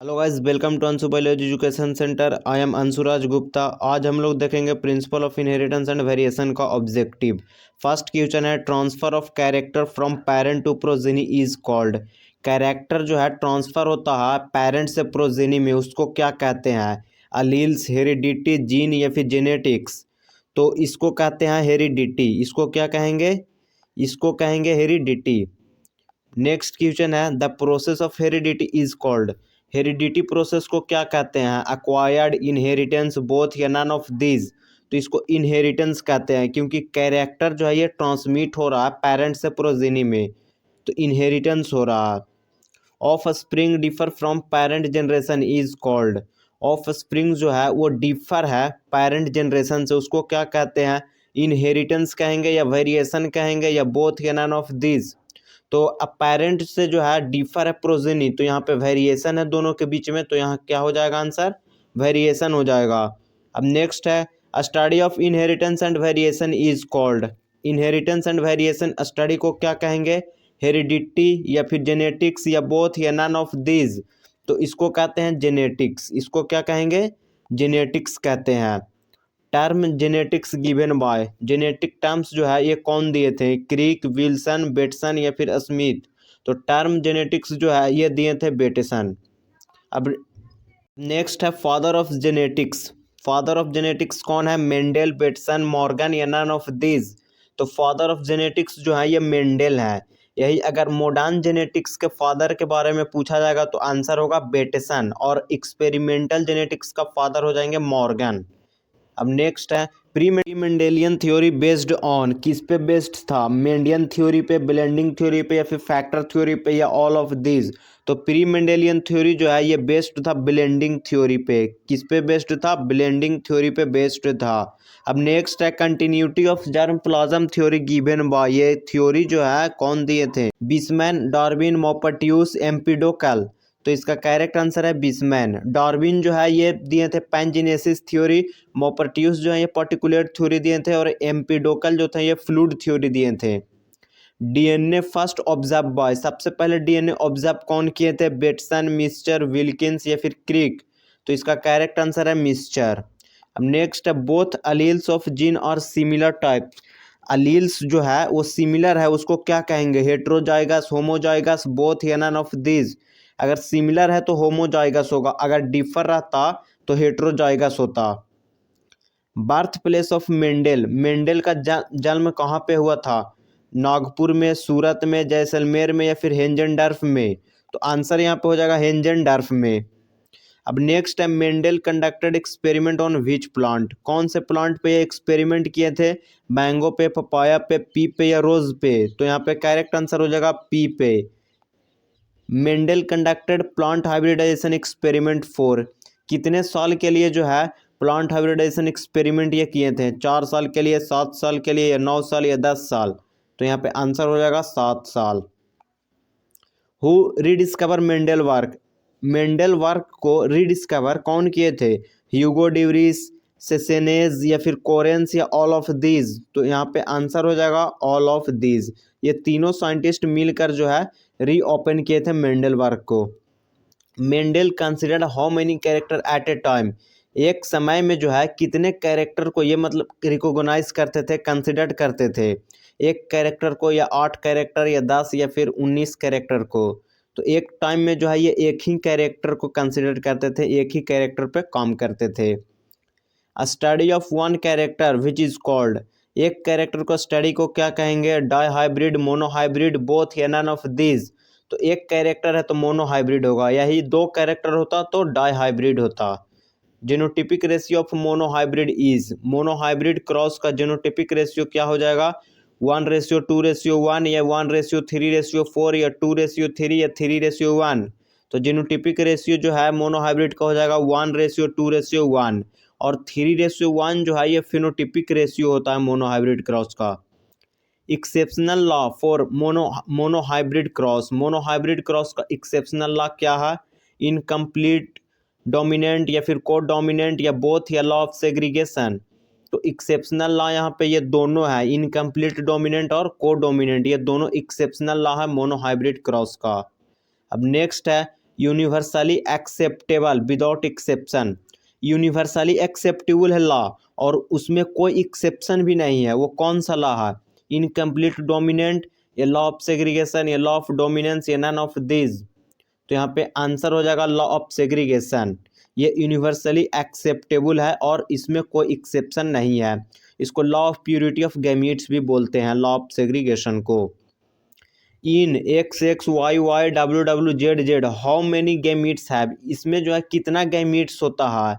Hello guys, welcome to Anshu biology education centre. I am Anshuraj Gupta. आज हम लोग देखेंगे principle of inheritance and variation का ऑब्जेक्टिव। फर्स्ट क्वेश्चन है, transfer of character from parent to progeny is called. Character जो है transfer होता है पेरेंट से प्रोजेनी में, उसको क्या कहते हैं? अलील्स, हेरिडिटी, जीन या फिर जेनेटिक्स। तो इसको कहते हैं हेरिडिटी। इसको क्या कहेंगे? इसको कहेंगे हेरिडिटी। नेक्स्ट क्वेश्चन है, the process of heredity is called. Heredity process को क्या कहते हैं? अक्वायर्ड, इनहेरिटेंस, बोथ या नन ऑफ दीज। तो इसको इनहेरिटेंस कहते हैं क्योंकि कैरेक्टर जो है ये ट्रांसमिट हो रहा है पेरेंट से प्रोजेनी में, तो इनहेरिटेंस हो रहा है। Of spring differ from parent generation is called. Of spring जो है वो डिफर है पेरेंट जनरेशन से, उसको क्या कहते हैं? इनहेरिटेंस कहेंगे या वेरिएशन कहेंगे या बोथ या नन ऑफ दीज। तो अपेरेंट से जो है डिफर है प्रोजेनी, तो यहाँ पे वेरिएशन है दोनों के बीच में, तो यहाँ क्या हो जाएगा आंसर? वेरिएशन हो जाएगा। अब नेक्स्ट है, study of inheritance and variation is called. Inheritance and variation study को क्या कहेंगे? हेरिडिटी या फिर जेनेटिक्स या बोथ या नन ऑफ दीज। तो इसको कहते हैं जेनेटिक्स। इसको क्या कहेंगे? जेनेटिक्स कहते हैं। Term genetics given by. Genetic terms जो है ये कौन दिए थे? क्रिक, विल्सन, बेटसन या फिर स्मिथ। तो टर्म जेनेटिक्स जो है ये दिए थे बेटसन। अब नेक्स्ट है father of genetics. Father of genetics कौन है? मेंडल, बेटसन, मॉर्गन या नन ऑफ दीज। तो फादर ऑफ जेनेटिक्स जो है ये मेंडल है। यही अगर मॉडर्न जेनेटिक्स के फादर के बारे में पूछा जाएगा तो आंसर होगा बेटसन, और एक्सपेरिमेंटल जेनेटिक्स का फादर हो जाएंगे मॉर्गन। अब नेक्स्ट है, pre Mendelian theory based on. किस पे बेस्ड था? मेंडियन थ्योरी पे, ब्लेंडिंग थ्योरी पे या फिर फैक्टर थ्योरी पे या ऑल ऑफ दीज। तो प्री मेंडेलियन थ्योरी जो है ये बेस्ड था ब्लेंडिंग थ्योरी पे। किस पे बेस्ड था? ब्लेंडिंग थ्योरी पे बेस्ड था। अब नेक्स्ट है, continuity of germ plasm theory given by. ये थ्योरी जो है कौन दिए थे? बिसमैन, डार्विन, मॉपर्टियूस, एम्पिडोकल। तो इसका करेक्ट आंसर है बिसमैन। डार्विन जो है ये दिए थे पैनजेनेसिस थ्योरी, मॉपर्टियूस जो है ये पार्टिकुलर थ्योरी दिए थे, और एम्पिडोकल जो थे ये फ्लूइड थ्योरी दिए थे। DNA first observe by. सबसे पहले डीएनए ऑब्जर्व कौन किए थे? बेटसन, मिस्चर, विल्किंस या फिर क्रिक। तो इसका करेक्ट आंसर है मिस्चर। अब नेक्स्ट है, बोथ अलील्स ऑफ जीन और सिमिलर टाइप। अलील्स जो है वो सिमिलर है, उसको क्या कहेंगे? हेट्रोजाइगस, होमोजाइगस, बोथ या नन ऑफ दिस। अगर सिमिलर है तो होमोजाइगस होगा, अगर डिफर रहता तो हेट्रोजाइगस होता। Birth place of Mendel. Mendel का जन्म कहाँ पे हुआ था? नागपुर में, सूरत में, जैसलमेर में या फिर हेंजनडर्फ में। तो आंसर यहाँ पे हो जाएगा हेंजनडर्फ में। अब नेक्स्ट है, Mendel conducted experiment on which plant. कौन से प्लांट पे ये एक्सपेरिमेंट किए थे? मैंगो पे, पपाया पे, पी पे या रोज पे। तो यहाँ पे करेक्ट आंसर हो जाएगा पी पे। Mendel conducted plant hybridization experiment for. कितने साल के लिए जो है प्लांट हाइब्रिडाइजेशन एक्सपेरिमेंट ये किए थे? 4 साल के लिए, 7 साल के लिए या 9 साल या 10 साल। तो यहाँ पे आंसर हो जाएगा 7 साल। Who rediscover Mendel work. Mendel work को रीडिस्कवर कौन किए थे? ह्यूगो डिवरीज, सेसेनेज या फिर कोरेंस या ऑल ऑफ दीज। तो यहाँ पे आंसर हो जाएगा ऑल ऑफ दीज। ये तीनों साइंटिस्ट मिलकर जो है रीओपन किए थे मेंडल वर्क को। Mendel considered how many character eight A time. एक समय में जो है कितने कैरेक्टर को ये मतलब रिकॉग्नाइज करते थे, कंसिडर करते थे? एक कैरेक्टर को, या 8 कैरेक्टर, या 10 या फिर 19 कैरेक्टर को। तो एक टाइम में जो है ये एक ही कैरेक्टर को कंसिडर करते थे, एक ही कैरेक्टर पे काम करते थे। Study of one character which is called. एक कैरेक्टर को स्टडी को क्या कहेंगे? Dihybrid, monohybrid, both या नन ऑफ दीज। तो एक कैरेक्टर है तो मोनो हाइब्रिड होगा, यही 2 कैरेक्टर होता तो डाई हाइब्रिड होता। Genotypic ratio of monohybrid is. Monohybrid cross का जेनोटिपिक रेशियो क्या हो जाएगा? 1:2:1 या 1:3:4 या 2:3 या 3:1। तो जेनोटिपिक रेशियो जो है मोनो हाइब्रिड का हो जाएगा 1:2:1, और 3:1 जो है ये फिनोटिपिक रेशियो होता है मोनो हाइब्रिड क्रॉस का। Exceptional law for mono hybrid cross. Mono hybrid cross का एक्सेप्शनल लॉ क्या है? इनकम्प्लीट डोमिनेंट या फिर को डोमिनेंट या बोथ या लॉ ऑफ सेग्रीगेशन। तो एक्सेप्शनल लॉ यहाँ पे ये दोनों है, इनकम्प्लीट डोमिनेंट और को डोमिनेंट, ये दोनों एक्सेप्शनल लॉ है मोनो हाइब्रिड क्रॉस का। अब नेक्स्ट है, universally acceptable without exception, universally acceptable है लॉ और उसमें कोई एक्सेप्शन भी नहीं है। वो कौन सा लॉ है? इनकम्प्लीट डोमिनेंट, ये लॉ ऑफ सेग्रीगेशन, ये लॉ ऑफ डोमिनेंस, ये नन ऑफ दिस। तो यहाँ पे आंसर हो जाएगा लॉ ऑफ सेग्रीगेशन। ये यूनिवर्सली एक्सेप्टेबल है और इसमें कोई एक्सेप्शन नहीं है। इसको law of purity of gametes भी बोलते हैं, लॉ ऑफ सेग्रीगेशन को। In X X Y Y W W Z Z how many gametes have, इसमें जो है कितना गैमीट्स होता है?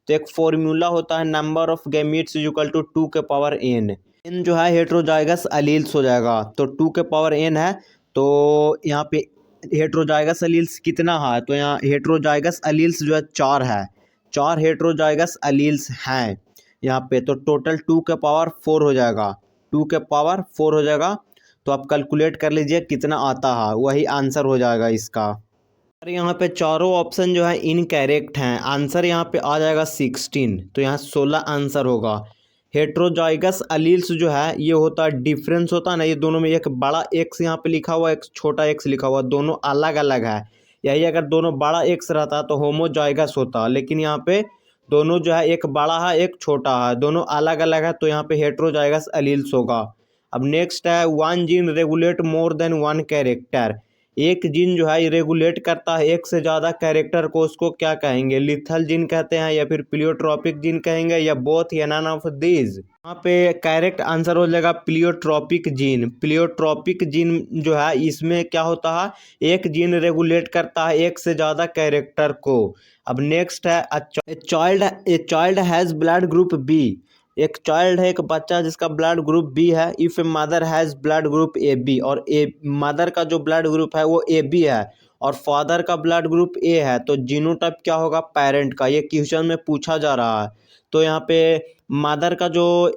तो एक फॉर्मूला होता है number of gametes is equal to 2 के पावर n। n जो है हेट्रोजाइगस अलील्स हो जाएगा, तो 2 के पावर n है। तो यहाँ पे हेट्रोजाइगस अलील्स कितना है? तो यहाँ हेट्रोजाइगस अलील्स जो है 4 है, 4 हेट्रोजाइगस अलील्स हैं यहाँ पे। तो टोटल 2 के पावर 4 हो जाएगा, 2 के पावर 4 हो जाएगा। तो आप कैलकुलेट कर लीजिए कितना आता है, वही आंसर हो जाएगा इसका। और यहाँ पे चारों ऑप्शन जो है इनकरेक्ट हैं। आंसर यहाँ पे आ जाएगा 16, तो यहाँ 16 आंसर होगा। हेट्रोजाइगस अलील्स जो है ये होता है डिफरेंस होता है ना, ये दोनों में एक बड़ा एक्स यहाँ पे लिखा हुआ, एक छोटा एक्स लिखा हुआ, दोनों अलग अलग है। यही अगर दोनों बड़ा एक्स रहता तो होमोजाइगस होता, लेकिन यहाँ पे दोनों जो है एक बड़ा है एक छोटा है, दोनों अलग अलग है, तो यहाँ पे हेट्रोजाइगस अलील्स होगा। अब नेक्स्ट है one gene regulate more than one character, एक जीन जो है रेगुलेट करता है एक से ज़्यादा कैरेक्टर को, उसको क्या कहेंगे? लिथल जीन कहते हैं या फिर प्लियोट्रॉपिक जीन कहेंगे या बोथ या नन ऑफ दिस। यहाँ पे करेक्ट आंसर हो जाएगा प्लियोट्रॉपिक जीन। प्लियोट्रॉपिक जीन जो है इसमें क्या होता है, एक जीन रेगुलेट करता है एक से ज़्यादा कैरेक्टर को। अब नेक्स्ट है a child has blood group B, एक चाइल्ड है एक बच्चा जिसका ब्लड ग्रुप बी है। If a mother has blood group A B, और ए मदर का जो ब्लड ग्रुप है वो ए बी है और फादर का ब्लड ग्रुप ए है, तो जीनोटाइप क्या होगा पेरेंट का? ये क्वेश्चन में पूछा जा रहा है। तो यहाँ पे मदर का जो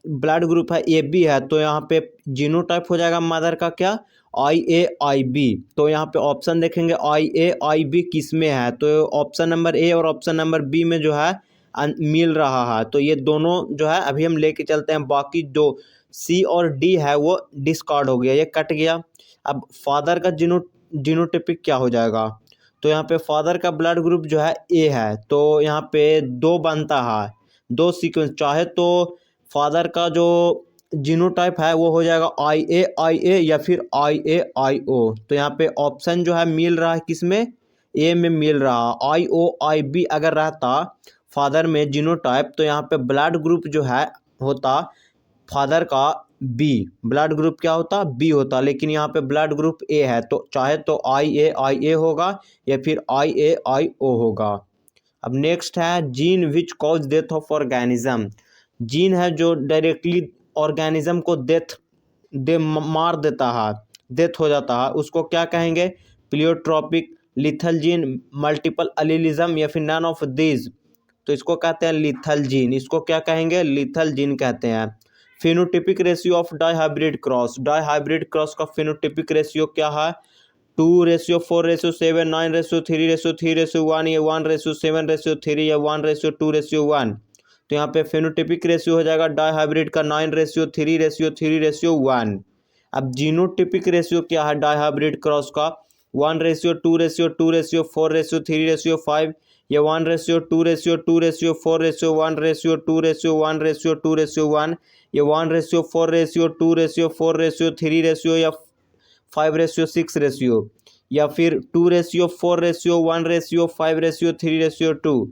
ब्लड ग्रुप है ए बी है, तो यहाँ पे जीनोटाइप हो जाएगा मदर का क्या? आई ए आई बी। तो यहाँ पे ऑप्शन देखेंगे आई ए आई बी किस में है, तो ऑप्शन नंबर ए और ऑप्शन नंबर बी में जो है मिल रहा है। तो ये दोनों जो है अभी हम लेके चलते हैं, बाकी जो सी और डी है वो डिस्कार्ड हो गया, ये कट गया। अब फादर का जीनोटिपिक क्या हो जाएगा? तो यहाँ पे फादर का ब्लड ग्रुप जो है ए है, तो यहाँ पे 2 बनता है, 2 सीक्वेंस। चाहे तो फादर का जो जीनोटाइप है वो हो जाएगा आई ए या फिर आई ए आई ओ। तो यहाँ पे ऑप्शन जो है मिल रहा है किस में? ए में मिल रहा। आई ओ आई बी अगर रहता फादर में जीनोटाइप, तो यहाँ पे ब्लड ग्रुप जो है होता फादर का बी, ब्लड ग्रुप क्या होता? बी होता, लेकिन यहाँ पे ब्लड ग्रुप ए है, तो चाहे तो आई ए होगा या फिर आई ए आई ओ होगा। अब नेक्स्ट है gene which cause death of organism, gene है जो डायरेक्टली ऑर्गेनिज्म को मार देता है, डेथ हो जाता है, उसको क्या कहेंगे? Pleiotropic, lethal gene, multiple allelism या फिर नन ऑफ दिस। तो इसको कहते हैं लिथल जीन, इसको क्या कहेंगे? लिथल जीन कहते हैं। Phenotypic ratio of dihybrid cross, dihybrid cross का फिनोटिपिक रेशियो क्या है? 2:4:7 9:3:3:1, या 1:7:3 या 1:2:1। तो यहाँ पे फिनोटिपिक रेशियो हो जाएगा डाईहाइब्रिड का 9:3:3:1। अब जीनोटिपिक रेशियो क्या है डाईहाइब्रिड क्रॉस का? 1:2:2:4:3:5 या 1:2:4:1:2:1 या 1:4:2:4:3 या 5:6 या फिर 2:4:1:5:3:2।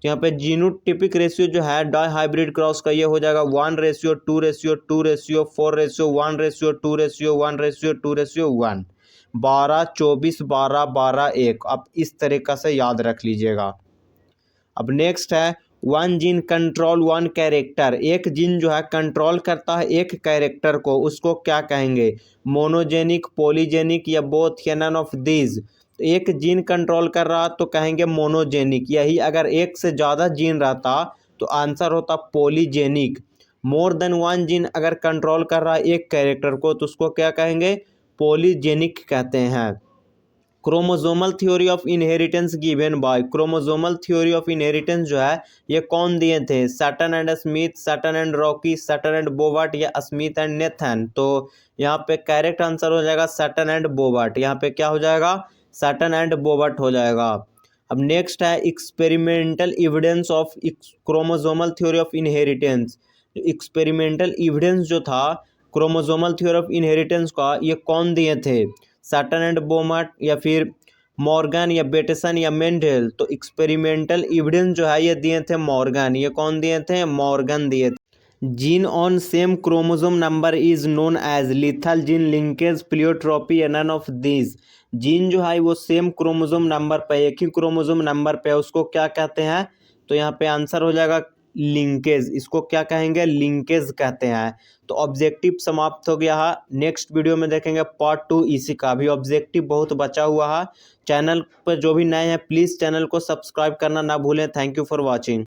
तो यहाँ पे जीनोटिपिक रेशियो जो है डाईहाइब्रिड क्रॉस का ये हो जाएगा 1:2:4:1:4:1:2:1 12 24 12 12 1। अब इस तरीक़ा से याद रख लीजिएगा। अब नेक्स्ट है one gene control one character, एक जीन जो है कंट्रोल करता है एक कैरेक्टर को, उसको क्या कहेंगे? मोनोजेनिक, पॉलीजेनिक या बोथ या नन ऑफ दीज। एक जीन कंट्रोल कर रहा तो कहेंगे मोनोजेनिक, यही अगर एक से ज़्यादा जीन रहता तो आंसर होता polygenic. More than one gene अगर कंट्रोल कर रहा है एक कैरेक्टर को तो उसको क्या कहेंगे? पॉलीजेनिक कहते हैं। Chromosomal theory of inheritance given by, chromosomal theory of inheritance जो है ये कौन दिए थे? Sutton and Smith, Sutton and Rocky, Sutton and Boveri या स्मिथ एंड नेथन। तो यहाँ पे करेक्ट आंसर हो जाएगा सटन एंड बोबर्ट। यहाँ पे क्या हो जाएगा? सटन एंड बोबर्ट हो जाएगा। अब नेक्स्ट है experimental evidence of chromosomal theory of inheritance. Experimental evidence जो था क्रोमोसोमल थ्योरी ऑफ इनहेरिटेंस का, ये कौन दिए थे? सटन एंड बोबर्ट या फिर मॉर्गन या बेटेसन या मेंडल? तो एक्सपेरिमेंटल एविडेंस जो है ये दिए थे मॉर्गन। ये कौन दिए थे? मॉर्गन दिए थे। Gene on same chromosome number is known as lethal gene linkage pleiotropy या नन ऑफ दिस। जीन जो है वो सेम क्रोमोसोम नंबर पे, एक ही क्रोमोसोम नंबर पे, उसको क्या कहते हैं? तो यहाँ पे आंसर हो जाएगा लिंकेज। इसको क्या कहेंगे? लिंकेज कहते हैं। तो ऑब्जेक्टिव समाप्त हो गया है। नेक्स्ट वीडियो में देखेंगे पार्ट 2 इसी का। भी ऑब्जेक्टिव बहुत बचा हुआ है। चैनल पर जो भी नए हैं प्लीज़ चैनल को सब्सक्राइब करना ना भूलें। Thank you for watching.